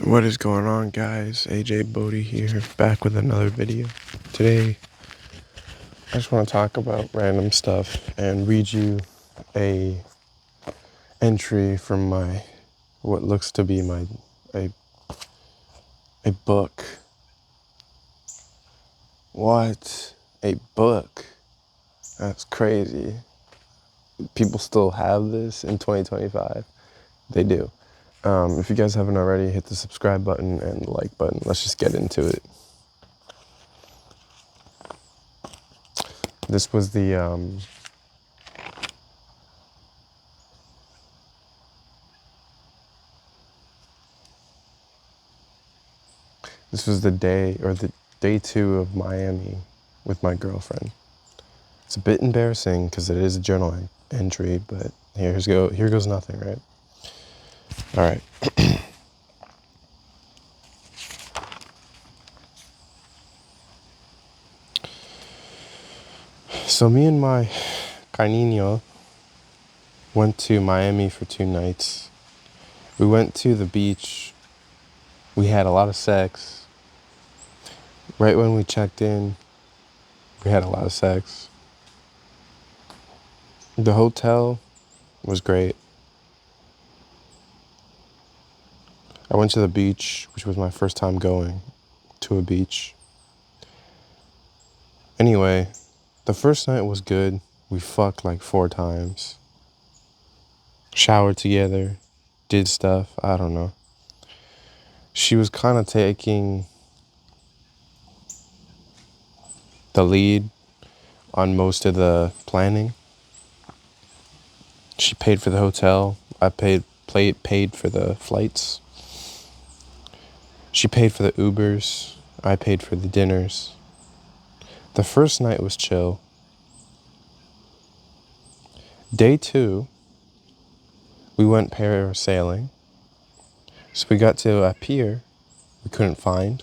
What is going on, guys? AJ Bodie here, back with another video. Today, I just want to talk about random stuff and read you a entry from what looks to be a book. What? A book? That's crazy. People still have this in 2025. They do. If you guys haven't already, hit the subscribe button and the like button. Let's just get into it. This was the the day 2 of Miami with my girlfriend. It's a bit embarrassing because it is a journal entry, but here goes nothing, right? All right. So me and my cariño went to Miami for 2 nights. We went to the beach. We had a lot of sex. Right when we checked in, we had a lot of sex. The hotel was great. I went to the beach, which was my first time going to a beach. Anyway, the first night was good. We fucked like 4 times. Showered together, did stuff, I don't know. She was kind of taking the lead on most of the planning. She paid for the hotel. I paid for the flights. She paid for the Ubers. I paid for the dinners. The first night was chill. Day 2, we went parasailing. So we got to a pier we couldn't find,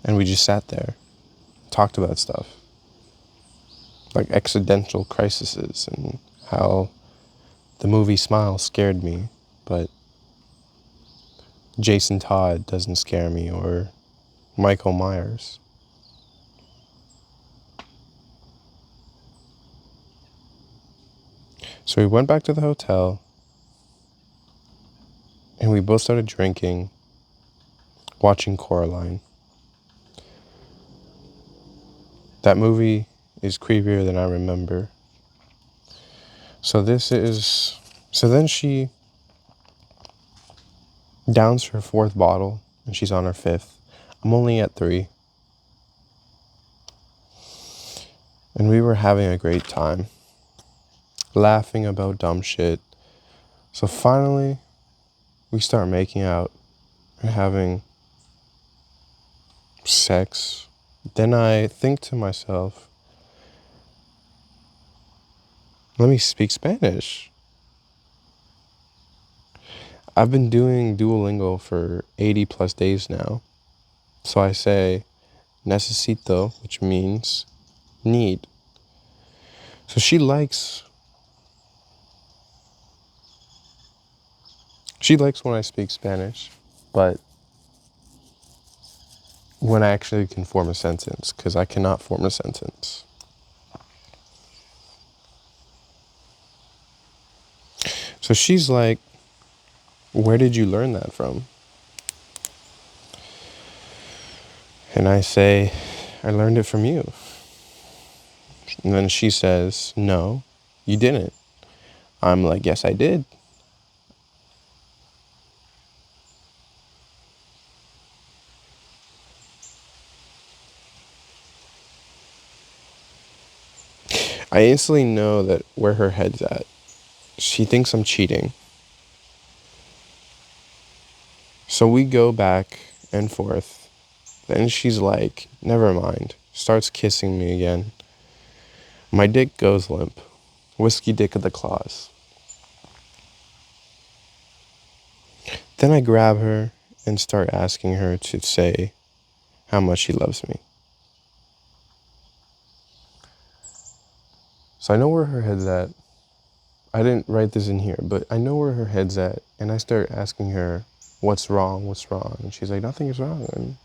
and we just sat there, talked about stuff. Like existential crises and how the movie Smile scared me, but Jason Todd doesn't scare me, or Michael Myers. So we went back to the hotel, and we both started drinking, watching Coraline. That movie is creepier than I remember. So then she downs her 4th bottle, and she's on her 5th. I'm only at 3. And we were having a great time, laughing about dumb shit. So finally, we start making out and having sex. Then I think to myself, let me speak Spanish. I've been doing Duolingo for 80 plus days now. So I say, necesito, which means need. So she likes when I speak Spanish, but when I actually can form a sentence, because I cannot form a sentence. So she's like, where did you learn that from? And I say, I learned it from you. And then she says, no, you didn't. I'm like, yes, I did. I instantly know that where her head's at. She thinks I'm cheating. So we go back and forth. Then she's like, never mind. Starts kissing me again. My dick goes limp. Whiskey dick of the claws. Then I grab her and start asking her to say how much she loves me. So I know where her head's at. I didn't write this in here, but I know where her head's at. And I start asking her, what's wrong? What's wrong? And she's like, nothing is wrong. And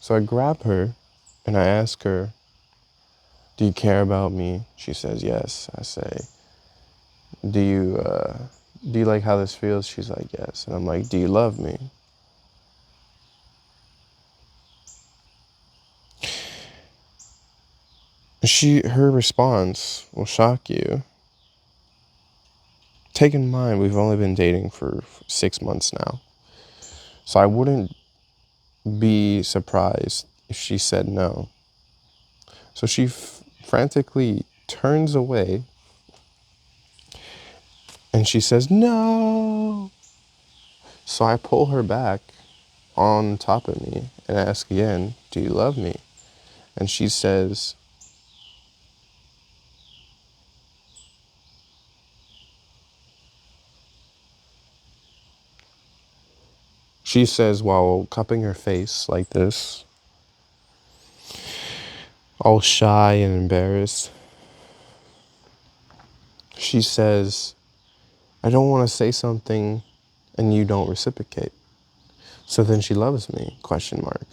so I grab her and I ask her, do you care about me? She says, yes. I say, do you like how this feels? She's like, yes. And I'm like, do you love me? Her response will shock you. Take in mind, we've only been dating for 6 months now. So I wouldn't be surprised if she said no. So she frantically turns away and she says, no. So I pull her back on top of me and ask again, do you love me? And she says, while cupping her face like this, all shy and embarrassed, she says, I don't want to say something and you don't reciprocate. So then she loves me, question mark.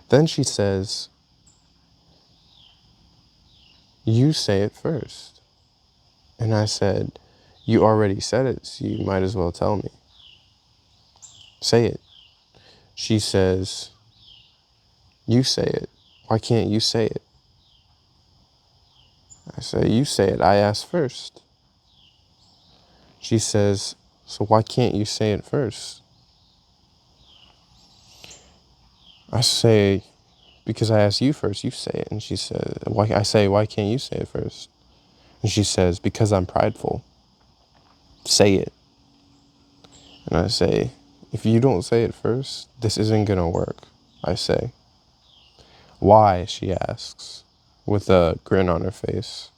Then she says, you say it first. And I said, you already said it, so you might as well tell me. Say it. She says, you say it. Why can't you say it? I say, you say it. I asked first. She says, so why can't you say it first? I say, because I asked you first, you say it. And she says, I say, why can't you say it first? And she says, because I'm prideful. Say it. And I say, if you don't say it first, this isn't going to work. I say, why? She asks, with a grin on her face.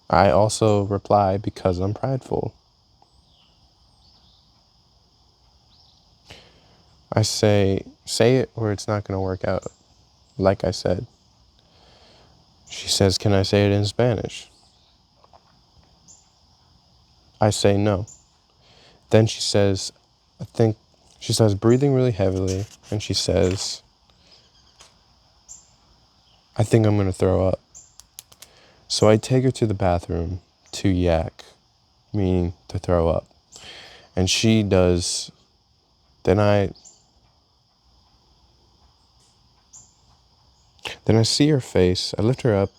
I also reply, because I'm prideful. I say it or it's not going to work out, like I said. She says, can I say it in Spanish? I say no. Then she says, she starts breathing really heavily, and she says, I think I'm going to throw up. So I take her to the bathroom to yak, meaning to throw up. And she does, then I see her face. I lift her up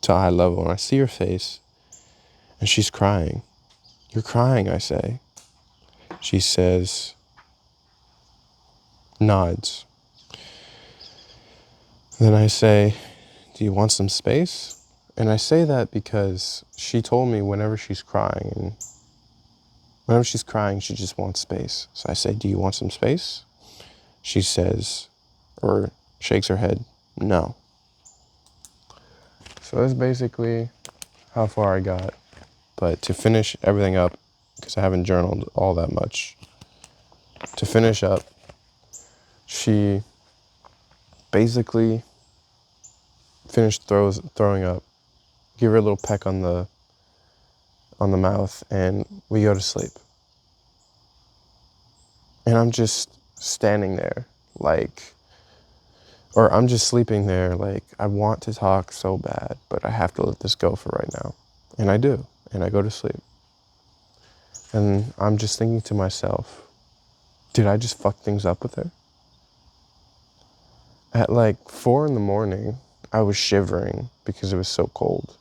to eye level, and I see her face, and she's crying. You're crying, I say. She says, nods. Then I say, do you want some space? And I say that because she told me whenever she's crying, she just wants space. So I say, do you want some space? She says, or shakes her head, no. So that's basically how far I got. But to finish everything up, because I haven't journaled all that much, to finish up, she basically finished throwing up, give her a little peck on the mouth, and we go to sleep. And I'm just standing there I'm just sleeping there I want to talk so bad, but I have to let this go for right now. And I do, and I go to sleep. And I'm just thinking to myself, did I just fuck things up with her? At 4 a.m, I was shivering because it was so cold.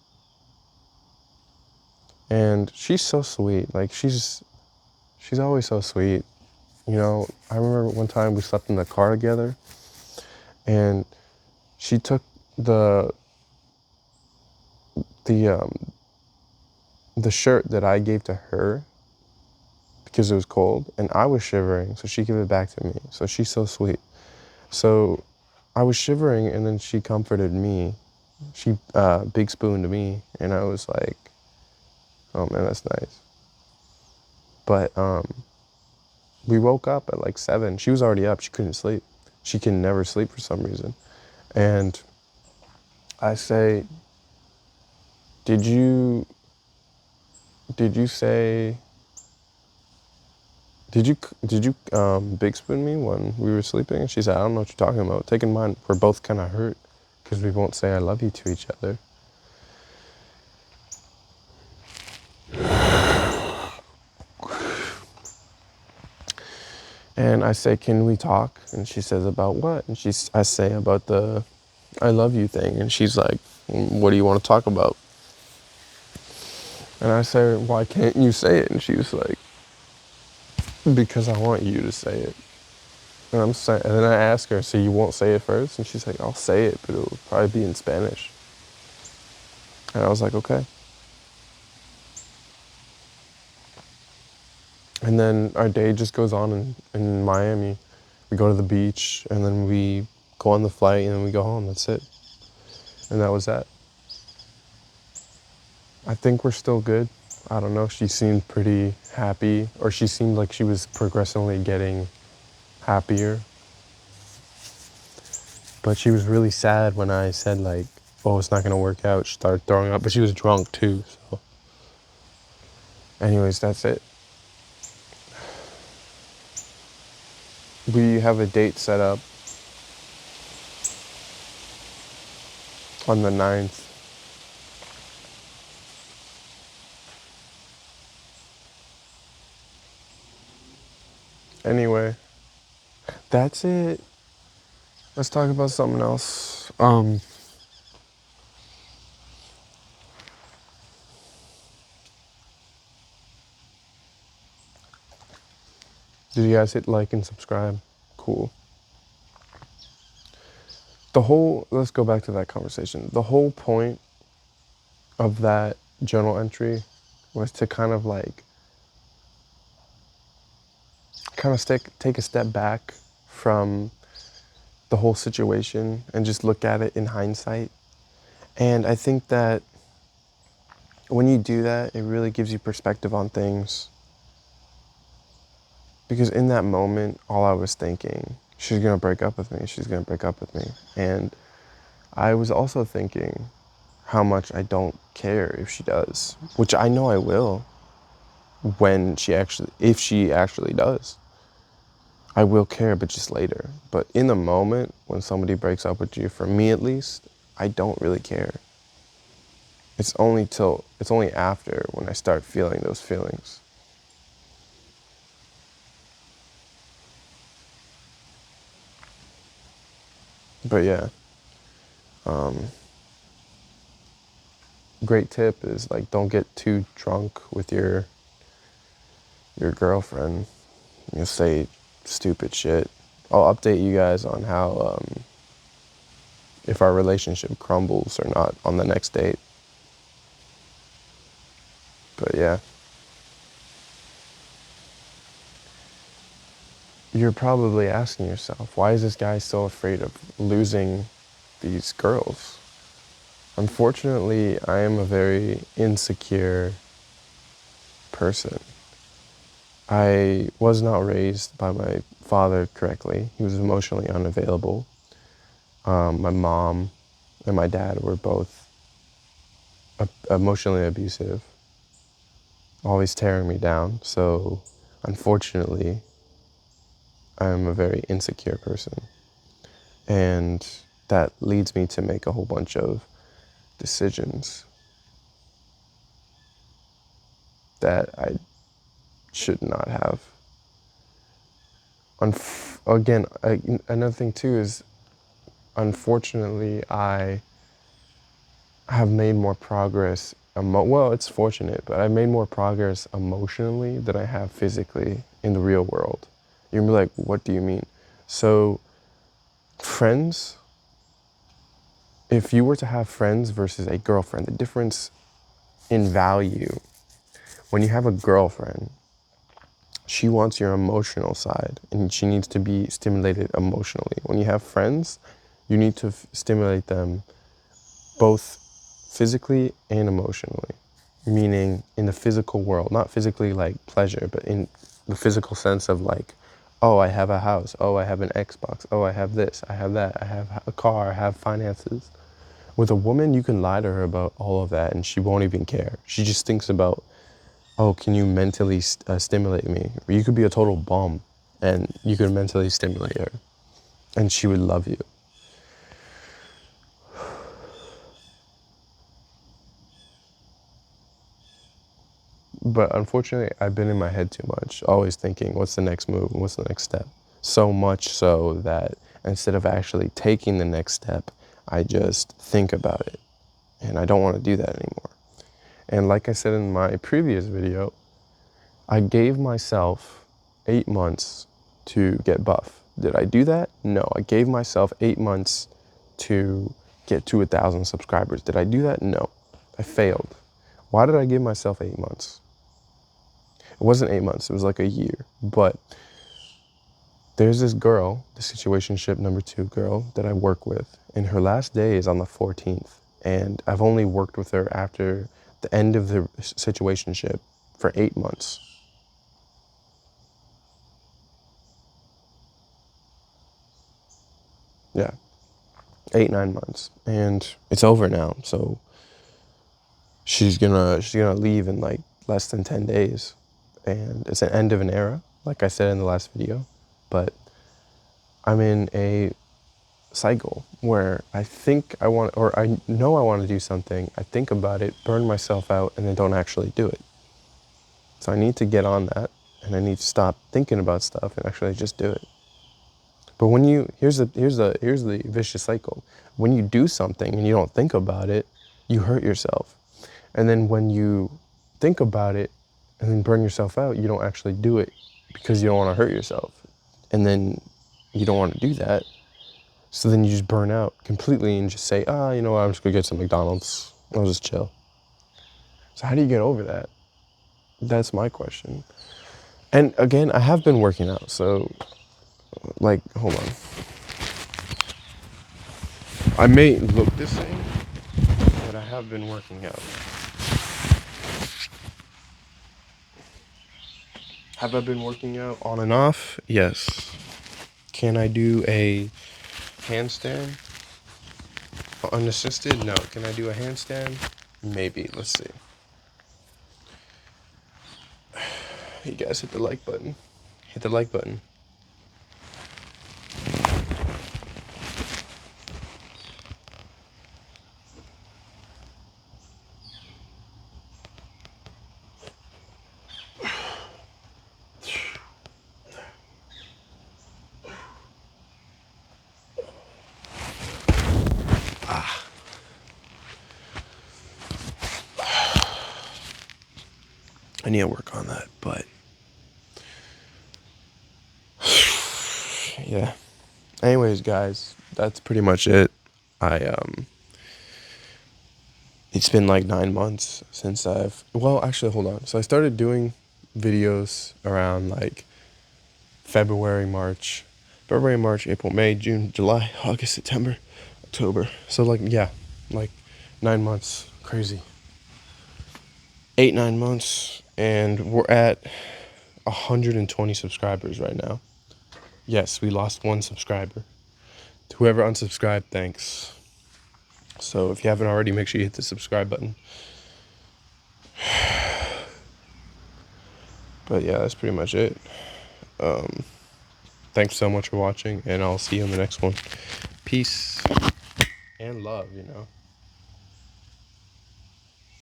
And she's so sweet. She's always so sweet. You know, I remember one time we slept in the car together, and she took the shirt that I gave to her because it was cold, and I was shivering, so she gave it back to me. So she's so sweet. So I was shivering, and then she comforted me. She big spooned me, and I was like, oh man, that's nice. But we woke up at 7. She was already up. She couldn't sleep. She can never sleep for some reason. And I say, did you did you say did you big spoon me when we were sleeping? And she said, I don't know what you're talking about. Take in mind, we're both kind of hurt because we won't say I love you to each other. And I say, can we talk? And she says, about what? And I say about the I love you thing. And she's like, what do you want to talk about? And I say, why can't you say it? And she was like, because I want you to say it. And and then I ask her, so you won't say it first? And she's like, I'll say it, but it'll probably be in Spanish. And I was like, okay. And then our day just goes on in Miami. We go to the beach, and then we go on the flight, and then we go home. That's it. And that was that. I think we're still good. I don't know. She seemed pretty happy, or she seemed like she was progressively getting happier. But she was really sad when I said, like, oh, it's not going to work out. She started throwing up, but she was drunk too. So, anyways, that's it. We have a date set up on the 9th. Anyway, that's it. Let's talk about something else. Did you guys hit like and subscribe? Cool. Let's go back to that conversation. The whole point of that journal entry was to kind of take a step back from the whole situation and just look at it in hindsight. And I think that when you do that, it really gives you perspective on things. Because in that moment, all I was thinking, she's gonna break up with me, she's gonna break up with me. And I was also thinking how much I don't care if she does, which I know I will if she actually does. I will care, but just later. But in the moment, when somebody breaks up with you, for me at least, I don't really care. It's only after when I start feeling those feelings. But yeah, great tip is like don't get too drunk with your girlfriend. You'll say stupid shit. I'll update you guys on how if our relationship crumbles or not on the next date. But yeah. You're probably asking yourself, why is this guy so afraid of losing these girls? Unfortunately, I am a very insecure person. I was not raised by my father correctly. He was emotionally unavailable. My mom and my dad were both emotionally abusive, always tearing me down. So, unfortunately, I'm a very insecure person. And that leads me to make a whole bunch of decisions that I should not have. Another thing too is, unfortunately, I have made more progress. Well, it's fortunate, but I made more progress emotionally than I have physically in the real world. You're gonna be like, what do you mean? So, friends, if you were to have friends versus a girlfriend, the difference in value, when you have a girlfriend, she wants your emotional side and she needs to be stimulated emotionally. When you have friends, you need to stimulate them both physically and emotionally, meaning in the physical world, not physically like pleasure, but in the physical sense of like, oh, I have a house, oh, I have an Xbox, oh, I have this, I have that, I have a car, I have finances. With a woman, you can lie to her about all of that and she won't even care. She just thinks about, oh, can you mentally stimulate me? Or you could be a total bum and you could mentally stimulate her and she would love you. But unfortunately, I've been in my head too much, always thinking, what's the next move? What's the next step? So much so that instead of actually taking the next step, I just think about it. And I don't want to do that anymore. And like I said in my previous video, I gave myself 8 months to get buff. Did I do that? No. I gave myself 8 months to get to 1,000 subscribers. Did I do that? No. I failed. Why did I give myself 8 months? It wasn't 8 months, it was like a year. But there's this girl, the situationship number 2 girl that I work with, and her last day is on the 14th. And I've only worked with her after the end of the situationship for 8 months. Yeah, 8, 9 months. And it's over now, so she's gonna leave in like less than 10 days. And it's an end of an era, like I said in the last video. But I'm in a cycle where I think I want, or I know I want to do something, I think about it, burn myself out, and then don't actually do it. So I need to get on that, and I need to stop thinking about stuff and actually just do it. But when you, here's the vicious cycle. When you do something and you don't think about it, you hurt yourself. And then when you think about it and then burn yourself out, you don't actually do it because you don't want to hurt yourself. And then you don't want to do that. So then you just burn out completely and just say, you know what, I'm just gonna get some McDonald's. I'll just chill. So how do you get over that? That's my question. And again, I have been working out, so like, hold on. I may look the same, but I have been working out. Have I been working out on and off? Yes. Can I do a handstand unassisted? No. Can I do a handstand? Maybe. Let's see. You guys hit the like button. Hit the like button. I need to work on that, but yeah. Anyways, guys, that's pretty much it. It's been like 9 months since actually, hold on. So I started doing videos around like February, March, April, May, June, July, August, September, October. So like, yeah, like 9 months. Crazy. 8, 9 months. And we're at 120 subscribers right now. Yes, we lost 1 subscriber. To whoever unsubscribed, thanks. So if you haven't already, make sure you hit the subscribe button. But yeah, that's pretty much it. Thanks so much for watching, and I'll see you in the next one. Peace and love, you know.